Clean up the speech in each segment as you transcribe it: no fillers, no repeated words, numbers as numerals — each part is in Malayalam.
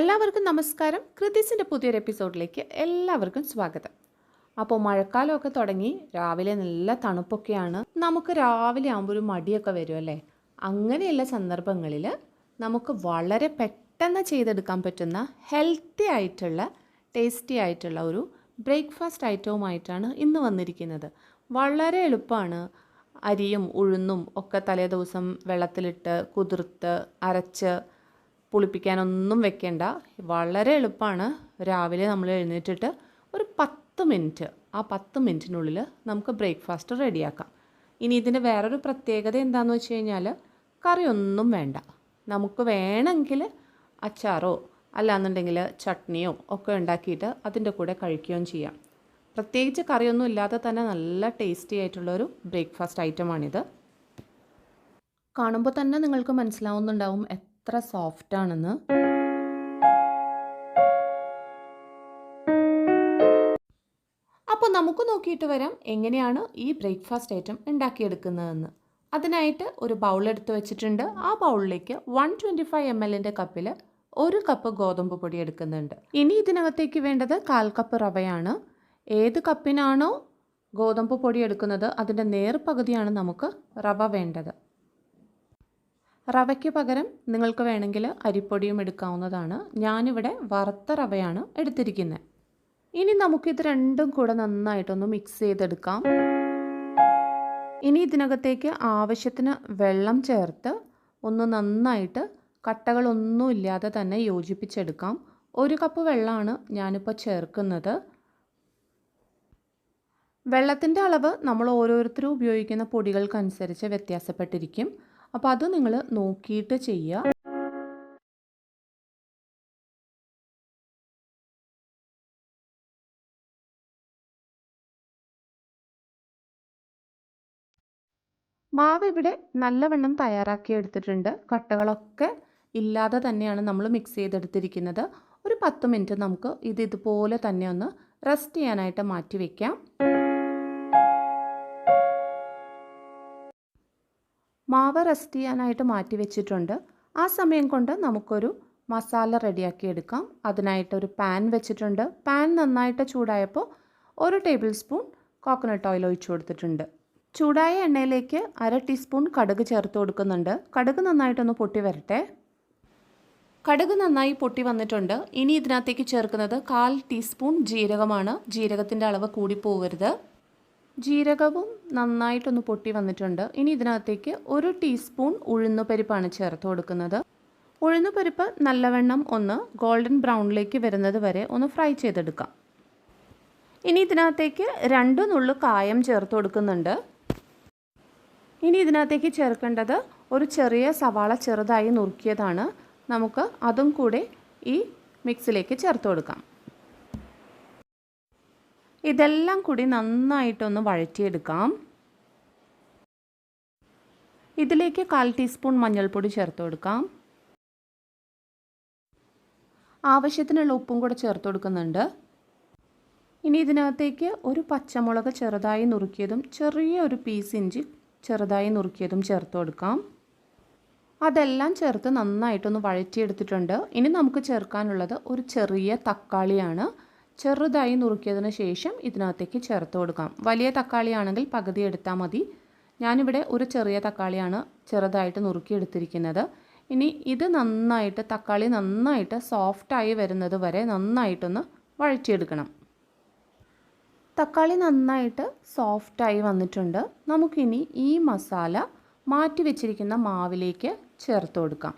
എല്ലാവർക്കും നമസ്കാരം. കൃതിസിൻ്റെ പുതിയൊരു എപ്പിസോഡിലേക്ക് എല്ലാവർക്കും സ്വാഗതം. അപ്പോൾ മഴക്കാലമൊക്കെ തുടങ്ങി, രാവിലെ നല്ല തണുപ്പൊക്കെയാണ്. നമുക്ക് രാവിലെ ആകുമ്പോൾ ഒരു മടിയൊക്കെ വരും അല്ലേ? അങ്ങനെയുള്ള സന്ദർഭങ്ങളിൽ നമുക്ക് വളരെ പെട്ടെന്ന് ചെയ്തെടുക്കാൻ പറ്റുന്ന ഹെൽത്തി ആയിട്ടുള്ള ടേസ്റ്റി ആയിട്ടുള്ള ഒരു ബ്രേക്ക്ഫാസ്റ്റ് ഐറ്റവുമായിട്ടാണ് ഇന്ന് വന്നിരിക്കുന്നത്. വളരെ എളുപ്പമാണ്. അരിയും ഉഴുന്നും ഒക്കെ തലേ ദിവസം വെള്ളത്തിലിട്ട് കുതിർത്ത് അരച്ച് പുളിപ്പിക്കാനൊന്നും വെക്കേണ്ട. വളരെ എളുപ്പമാണ്. രാവിലെ നമ്മൾ എഴുന്നേറ്റിട്ട് ഒരു 10 മിനിറ്റ്, ആ 10 മിനിറ്റിനുള്ളിൽ നമുക്ക് ബ്രേക്ക്ഫാസ്റ്റ് റെഡിയാക്കാം. ഇനി ഇതിൻ്റെ വേറൊരു പ്രത്യേകത എന്താണെന്ന് വെച്ച് കഴിഞ്ഞാൽ കറിയൊന്നും വേണ്ട. നമുക്ക് വേണമെങ്കിൽ അച്ചാറോ അല്ലാന്നുണ്ടെങ്കിൽ ചട്നിയോ ഒക്കെ ഉണ്ടാക്കിയിട്ട് അതിൻ്റെ കൂടെ കഴിക്കുകയും ചെയ്യാം. പ്രത്യേകിച്ച് കറിയൊന്നും ഇല്ലാതെ തന്നെ നല്ല ടേസ്റ്റി ആയിട്ടുള്ളൊരു ബ്രേക്ക്ഫാസ്റ്റ് ഐറ്റമാണിത്. കാണുമ്പോൾ തന്നെ നിങ്ങൾക്ക് മനസ്സിലാവുന്നുണ്ടാവും എത്ര സോഫ്റ്റ് ആണെന്ന്. അപ്പോൾ നമുക്ക് നോക്കിയിട്ട് വരാം എങ്ങനെയാണ് ഈ ബ്രേക്ക്ഫാസ്റ്റ് ഐറ്റം ഉണ്ടാക്കിയെടുക്കുന്നതെന്ന്. അതിനായിട്ട് ഒരു ബൗൾ എടുത്ത് വെച്ചിട്ടുണ്ട്. ആ ബൗളിലേക്ക് 125 ml കപ്പിൽ 1 കപ്പ് ഗോതമ്പ് പൊടി എടുക്കുന്നുണ്ട്. ഇനി ഇതിനകത്തേക്ക് വേണ്ടത് 1/4 കപ്പ് റവയാണ്. ഏത് കപ്പിനാണോ ഗോതമ്പ് പൊടി എടുക്കുന്നത് അതിൻ്റെ നേർപകുതിയാണ് നമുക്ക് റവ വേണ്ടത്. റവയ്ക്ക് പകരം നിങ്ങൾക്ക് വേണമെങ്കിൽ അരിപ്പൊടിയും എടുക്കാവുന്നതാണ്. ഞാനിവിടെ വറുത്ത റവയാണ് എടുത്തിരിക്കുന്നത്. ഇനി നമുക്കിത് രണ്ടും കൂടെ നന്നായിട്ടൊന്ന് മിക്സ് ചെയ്തെടുക്കാം. ഇനി ഇതിനകത്തേക്ക് ആവശ്യത്തിന് വെള്ളം ചേർത്ത് ഒന്ന് നന്നായിട്ട് കട്ടകളൊന്നും ഇല്ലാതെ തന്നെ യോജിപ്പിച്ചെടുക്കാം. 1 കപ്പ് വെള്ളമാണ് ഞാനിപ്പോൾ ചേർക്കുന്നത്. വെള്ളത്തിൻ്റെ അളവ് നമ്മൾ ഓരോരുത്തരും ഉപയോഗിക്കുന്ന പൊടികൾക്കനുസരിച്ച് വ്യത്യാസപ്പെട്ടിരിക്കും. അപ്പോൾ അത് നിങ്ങൾ നോക്കിയിട്ട് ചെയ്യുക. മാവ് ഇവിടെ നല്ലവണ്ണം തയ്യാറാക്കി എടുത്തിട്ടുണ്ട്. കട്ടകളൊക്കെ ഇല്ലാതെ തന്നെയാണ് നമ്മൾ മിക്സ് ചെയ്തെടുത്തിരിക്കുന്നത്. ഒരു 10 മിനിറ്റ് നമുക്ക് ഇതുപോലെ തന്നെ ഒന്ന് റെസ്റ്റ് ചെയ്യാനായിട്ട് മാറ്റി വയ്ക്കാം. മാവ് റെസ്റ്റ് ചെയ്യാനായിട്ട് മാറ്റി വെച്ചിട്ടുണ്ട്. ആ സമയം കൊണ്ട് നമുക്കൊരു മസാല റെഡിയാക്കി എടുക്കാം. അതിനായിട്ടൊരു പാൻ വെച്ചിട്ടുണ്ട്. പാൻ നന്നായിട്ട് ചൂടായപ്പോൾ 1 ടേബിൾ സ്പൂൺ കോക്കനട്ട് ഓയിൽ ഒഴിച്ചു കൊടുത്തിട്ടുണ്ട്. ചൂടായ എണ്ണയിലേക്ക് 1/2 ടീസ്പൂൺ കടുക് ചേർത്ത് കൊടുക്കുന്നുണ്ട്. കടുക് നന്നായിട്ടൊന്ന് പൊട്ടി വരട്ടെ. കടുക് നന്നായി പൊട്ടി വന്നിട്ടുണ്ട്. ഇനി ഇതിനകത്തേക്ക് ചേർക്കുന്നത് 1/4 ടീസ്പൂൺ ജീരകമാണ്. ജീരകത്തിൻ്റെ അളവ് കൂടി പോകരുത്. ജീരകവും നന്നായിട്ടൊന്ന് പൊട്ടി വന്നിട്ടുണ്ട്. ഇനി ഇതിനകത്തേക്ക് 1 ടീസ്പൂൺ ഉഴുന്നുപരിപ്പാണ് ചേർത്ത് കൊടുക്കുന്നത്. ഉഴുന്നുപരിപ്പ് നല്ലവണ്ണം ഒന്ന് ഗോൾഡൻ ബ്രൗണിലേക്ക് വരുന്നത് വരെ ഒന്ന് ഫ്രൈ ചെയ്തെടുക്കാം. ഇനി ഇതിനകത്തേക്ക് 2 നുള്ളു കായം ചേർത്ത് കൊടുക്കുന്നുണ്ട്. ഇനി ഇതിനകത്തേക്ക് ചേർക്കേണ്ടത് ഒരു ചെറിയ സവാള ചെറുതായി നുറുക്കിയതാണ്. നമുക്ക് അതും കൂടെ ഈ മിക്സിലേക്ക് ചേർത്ത് കൊടുക്കാം. ഇതെല്ലാം കൂടി നന്നായിട്ടൊന്ന് വഴറ്റിയെടുക്കാം. ഇതിലേക്ക് 1/4 ടീസ്പൂൺ മഞ്ഞൾപ്പൊടി ചേർത്ത് കൊടുക്കാം. ആവശ്യത്തിനുള്ള ഉപ്പും കൂടെ ചേർത്ത് കൊടുക്കുന്നുണ്ട്. ഇനി ഇതിനകത്തേക്ക് ഒരു പച്ചമുളക് ചെറുതായി നുറുക്കിയതും ചെറിയ ഒരു പീസ് ഇഞ്ചി ചെറുതായി നുറുക്കിയതും ചേർത്ത് കൊടുക്കാം. അതെല്ലാം ചേർത്ത് നന്നായിട്ടൊന്ന് വഴറ്റിയെടുത്തിട്ടുണ്ട്. ഇനി നമുക്ക് ചേർക്കാനുള്ളത് ഒരു ചെറിയ തക്കാളിയാണ്. ചെറുതായി നുറുക്കിയതിന് ശേഷം ഇതിനകത്തേക്ക് ചേർത്ത് കൊടുക്കാം. വലിയ തക്കാളിയാണെങ്കിൽ പകുതി എടുത്താൽ മതി. ഞാനിവിടെ ഒരു ചെറിയ തക്കാളിയാണ് ചെറുതായിട്ട് നുറുക്കിയെടുത്തിരിക്കുന്നത്. ഇനി ഇത് തക്കാളി നന്നായിട്ട് സോഫ്റ്റായി വരുന്നത് വരെ നന്നായിട്ടൊന്ന് വഴറ്റിയെടുക്കണം. തക്കാളി നന്നായിട്ട് സോഫ്റ്റായി വന്നിട്ടുണ്ട്. നമുക്കിനി ഈ മസാല മാറ്റി വെച്ചിരിക്കുന്ന മാവിലേക്ക് ചേർത്ത് കൊടുക്കാം.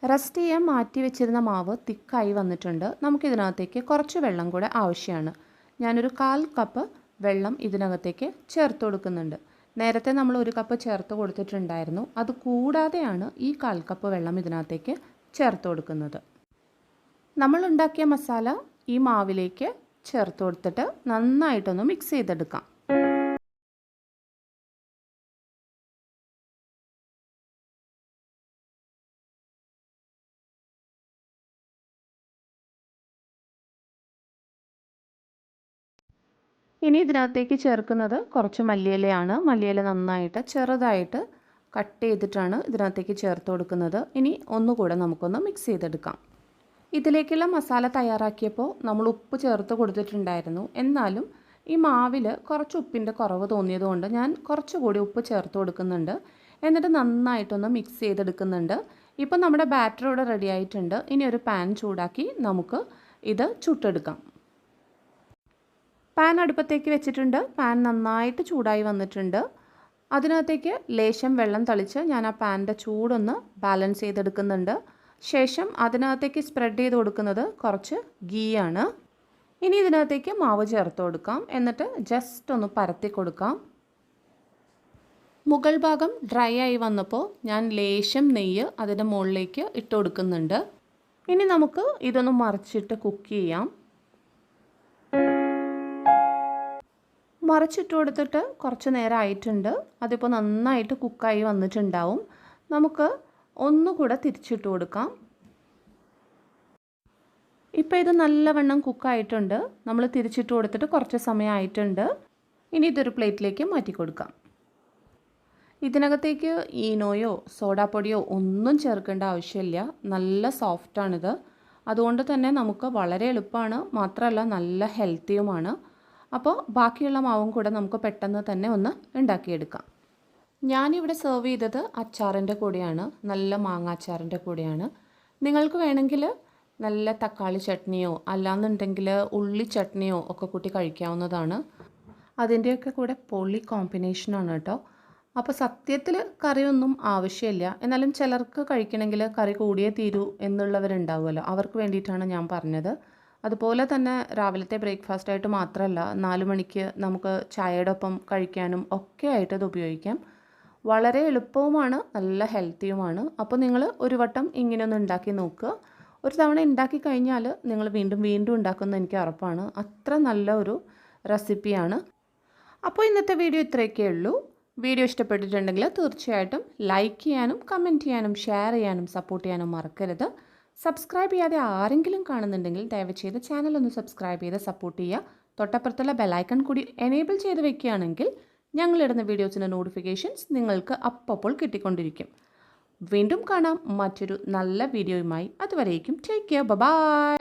റെസ്റ്റ് ചെയ്യാൻ മാറ്റി വെച്ചിരുന്ന മാവ് തിക്കായി വന്നിട്ടുണ്ട്. നമുക്കിതിനകത്തേക്ക് കുറച്ച് വെള്ളം കൂടെ ആവശ്യമാണ്. ഞാനൊരു 1/4 കപ്പ് വെള്ളം ഇതിനകത്തേക്ക് ചേർത്ത് കൊടുക്കുന്നുണ്ട്. നേരത്തെ നമ്മൾ 1 കപ്പ് ചേർത്ത് കൊടുത്തിട്ടുണ്ടായിരുന്നു. അത് കൂടാതെയാണ് ഈ 1/4 കപ്പ് വെള്ളം ഇതിനകത്തേക്ക് ചേർത്ത് കൊടുക്കുന്നത്. നമ്മൾ ഉണ്ടാക്കിയ മസാല ഈ മാവിലേക്ക് ചേർത്ത് കൊടുത്തിട്ട് നന്നായിട്ടൊന്ന് മിക്സ് ചെയ്തെടുക്കാം. ഇനി ഇതിനകത്തേക്ക് ചേർക്കുന്നത് കുറച്ച് മല്ലിയിലയാണ്. മല്ലിയില നന്നായിട്ട് ചെറുതായിട്ട് കട്ട് ചെയ്തിട്ടാണ് ഇതിനകത്തേക്ക് ചേർത്ത് കൊടുക്കുന്നത്. ഇനി ഒന്നുകൂടെ നമുക്കൊന്ന് മിക്സ് ചെയ്തെടുക്കാം. ഇതിലേക്കുള്ള മസാല തയ്യാറാക്കിയപ്പോൾ നമ്മൾ ഉപ്പ് ചേർത്ത് കൊടുത്തിട്ടുണ്ടായിരുന്നു. എന്നാലും ഈ മാവിൽ കുറച്ച് ഉപ്പിൻ്റെ കുറവ് തോന്നിയതുകൊണ്ട് ഞാൻ കുറച്ചുകൂടി ഉപ്പ് ചേർത്ത് കൊടുക്കുന്നുണ്ട്. എന്നിട്ട് നന്നായിട്ടൊന്ന് മിക്സ് ചെയ്തെടുക്കുന്നുണ്ട്. ഇപ്പം നമ്മുടെ ബാറ്റർ ഇവിടെ റെഡി ആയിട്ടുണ്ട്. ഇനി ഒരു പാൻ ചൂടാക്കി നമുക്ക് ഇത് ചുട്ടെടുക്കാം. പാൻ അടുപ്പത്തേക്ക് വെച്ചിട്ടുണ്ട്. പാൻ നന്നായിട്ട് ചൂടായി വന്നിട്ടുണ്ട്. അതിനകത്തേക്ക് ലേശം വെള്ളം തളിച്ച് ഞാൻ ആ പാനിൻ്റെ ചൂടൊന്ന് ബാലൻസ് ചെയ്തെടുക്കുന്നുണ്ട്. ശേഷം അതിനകത്തേക്ക് സ്പ്രെഡ് ചെയ്ത് കൊടുക്കുന്നത് കുറച്ച് ഗീ ആണ്. ഇനി ഇതിനകത്തേക്ക് മാവ് ചേർത്ത് കൊടുക്കാം. എന്നിട്ട് ജസ്റ്റ് ഒന്ന് പരത്തി കൊടുക്കാം. മുകൾ ഭാഗം ഡ്രൈ ആയി വന്നപ്പോൾ ഞാൻ ലേശം നെയ്യ് അതിൻ്റെ മുകളിലേക്ക് ഇട്ട് കൊടുക്കുന്നുണ്ട്. ഇനി നമുക്ക് ഇതൊന്ന് മറിച്ചിട്ട് കുക്ക് ചെയ്യാം. മറിച്ചിട്ട് കൊടുത്തിട്ട് കുറച്ച് നേരം ആയിട്ടുണ്ട്. അതിപ്പോൾ നന്നായിട്ട് കുക്കായി വന്നിട്ടുണ്ടാവും. നമുക്ക് ഒന്നുകൂടെ തിരിച്ചിട്ട് കൊടുക്കാം. ഇപ്പോൾ ഇത് നല്ലവണ്ണം കുക്കായിട്ടുണ്ട്. നമ്മൾ തിരിച്ചിട്ട് കൊടുത്തിട്ട് കുറച്ച് സമയം ആയിട്ടുണ്ട്. ഇനി ഇതൊരു പ്ലേറ്റിലേക്ക് മാറ്റി കൊടുക്കാം. ഇതിനകത്തേക്ക് ഈനോയോ സോഡാപ്പൊടിയോ ഒന്നും ചേർക്കേണ്ട ആവശ്യമില്ല. നല്ല സോഫ്റ്റാണിത്. അതുകൊണ്ട് തന്നെ നമുക്ക് വളരെ എളുപ്പമാണ്. മാത്രമല്ല നല്ല ഹെൽത്തിയുമാണ്. അപ്പോൾ ബാക്കിയുള്ള മാവും കൂടെ നമുക്ക് പെട്ടെന്ന് തന്നെ ഒന്ന് ഉണ്ടാക്കിയെടുക്കാം. ഞാനിവിടെ സെർവ് ചെയ്തത് അച്ചാറിൻ്റെ കൂടെയാണ്. നല്ല മാങ്ങ അച്ചാറിൻ്റെ കൂടെയാണ്. നിങ്ങൾക്ക് വേണമെങ്കിൽ നല്ല തക്കാളി ചട്നിയോ അല്ലാന്നുണ്ടെങ്കിൽ ഉള്ളി ചട്നിയോ ഒക്കെ കൂട്ടി കഴിക്കാവുന്നതാണ്. അതിൻ്റെയൊക്കെ കൂടെ പൊളി കോമ്പിനേഷനാണ് കേട്ടോ. അപ്പോൾ സത്യത്തിൽ കറിയൊന്നും ആവശ്യമില്ല. എന്നാലും ചിലർക്ക് കഴിക്കണമെങ്കിൽ കറി കൂടിയേ തീരൂ എന്നുള്ളവരുണ്ടാവുമല്ലോ. അവർക്ക് വേണ്ടിയിട്ടാണ് ഞാൻ പറഞ്ഞത്. അതുപോലെ തന്നെ രാവിലത്തെ ബ്രേക്ക്ഫാസ്റ്റായിട്ട് മാത്രമല്ല 4 മണിക്ക് നമുക്ക് ചായയുടെ ഒപ്പം കഴിക്കാനും ഒക്കെ ആയിട്ട് ഇത് ഉപയോഗിക്കാം. വളരെ എളുപ്പവുമാണ്, നല്ല ഹെൽത്തിയുമാണ്. അപ്പോൾ നിങ്ങൾ ഒരു വട്ടം ഇങ്ങനെയൊന്ന് ഉണ്ടാക്കി നോക്കുക. ഒരു തവണ ഉണ്ടാക്കി കഴിഞ്ഞാൽ നിങ്ങൾ വീണ്ടും വീണ്ടും ഉണ്ടാക്കുന്നത് എനിക്ക് ഉറപ്പാണ്. അത്ര നല്ല ഒരു റെസിപ്പിയാണ്. അപ്പോൾ ഇന്നത്തെ വീഡിയോ ഇത്രയൊക്കെ ഉള്ളൂ. വീഡിയോ ഇഷ്ടപ്പെട്ടിട്ടുണ്ടെങ്കിൽ തീർച്ചയായിട്ടും ലൈക്ക് ചെയ്യാനും കമൻറ്റ് ചെയ്യാനും ഷെയർ ചെയ്യാനും സപ്പോർട്ട് ചെയ്യാനും മറക്കരുത്. സബ്സ്ക്രൈബ് ചെയ്യാതെ ആരെങ്കിലും കാണുന്നുണ്ടെങ്കിൽ ദയവ് ചെയ്ത് ചാനൽ ഒന്ന് സബ്സ്ക്രൈബ് ചെയ്ത് സപ്പോർട്ട് ചെയ്യുക. തൊട്ടപ്പുറത്തുള്ള ബെലൈക്കൺ കൂടി എനേബിൾ ചെയ്ത് വെക്കുകയാണെങ്കിൽ ഞങ്ങളിടുന്ന വീഡിയോസിൻ്റെ നോട്ടിഫിക്കേഷൻസ് നിങ്ങൾക്ക് അപ്പോൾ കിട്ടിക്കൊണ്ടിരിക്കും. വീണ്ടും കാണാം മറ്റൊരു നല്ല വീഡിയോയുമായി. അതുവരേക്കും ടേക്ക് കെയർ. ബൈ.